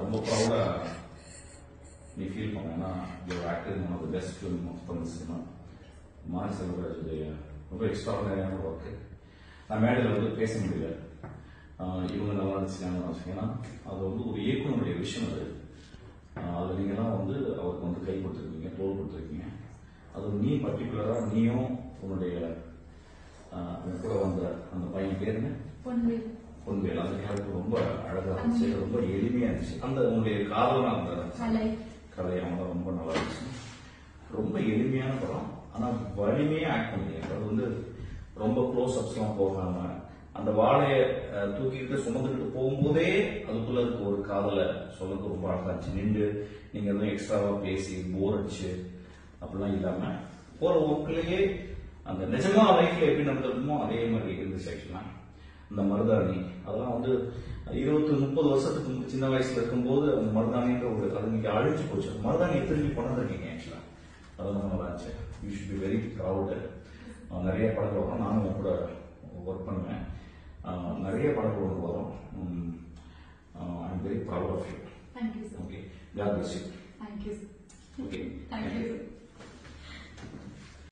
ரொம்ப ப்ரௌடா நீ ஃபீல் பண்ணேன்னா you actor one of the best film of Tamil cinema. Mari செல்வராஜுடைய ரொம்ப எக்ஸ்ட்ராடனரியான ஒர்க்கு. நான் மேடையில் வந்து பேச முடியல, இவங்க நல்லா இருந்துச்சுன்னு. ஏன்னா அது வந்து ஒரு இயக்குனருடைய விஷயம். அது அதில் நீங்கள்லாம் வந்து அவருக்கு வந்து கை கொடுத்துருக்கீங்க, தோல் கொடுத்துருக்கீங்க. அது நீ பர்டிகுலராக நீயும் உன்னுடைய கூட வந்த அந்த பையன் பேர் என்ன? பொன்வேல். அந்த கேரக்டர் ரொம்ப அழகா இருந்துச்சு, ரொம்ப எளிமையா இருந்துச்சு. அந்த உங்களுடைய காதலான அந்த கதை அவங்க ரொம்ப நல்லா இருந்துச்சு. ரொம்ப எளிமையான படம், ஆனா வலிமையா ஆக்ட் பண்ணீங்க. அது வந்து ரொம்ப க்ளோஸ் அப்ஸ் எல்லாம் போகாம அந்த வாழைய தூக்கிட்டு சுமந்துட்டு போகும்போதே அதுக்குள்ள இருக்க ஒரு காதலை சொல்றது ரொம்ப அழகா இருந்துச்சு. நின்று நீங்க எதுவும் எக்ஸ்ட்ராவா பேசி போர் அடிச்சு அப்படிலாம் இல்லாம போற ஒர்க்லயே அந்த நிஜமா லைஃப்ல எப்படி நடந்திருக்குமோ அதே மாதிரி இருந்துச்சு. ஆக்சுவலா இந்த மருதாணி அதெல்லாம் வந்து 20-30 வருஷத்துக்கு சின்ன வயசுல இருக்கும்போது அந்த மருதாணின்ற ஒரு அது நீங்க அழிஞ்சு போச்சு. மருதாணியை திரும்பி கொண்டிருக்கீங்க. ஆக்சுவலா அது ரொம்ப நல்லா இருந்துச்சு. You should be very proud. நிறைய படங்கள் வரும், நானும் கூட ஒர்க் பண்ணுவேன். நிறைய படங்கள் ஒன்று வரும். I am very proud of you. Thank you, sir. Okay, God bless you. Thank you, sir. Okay. Thank you, sir.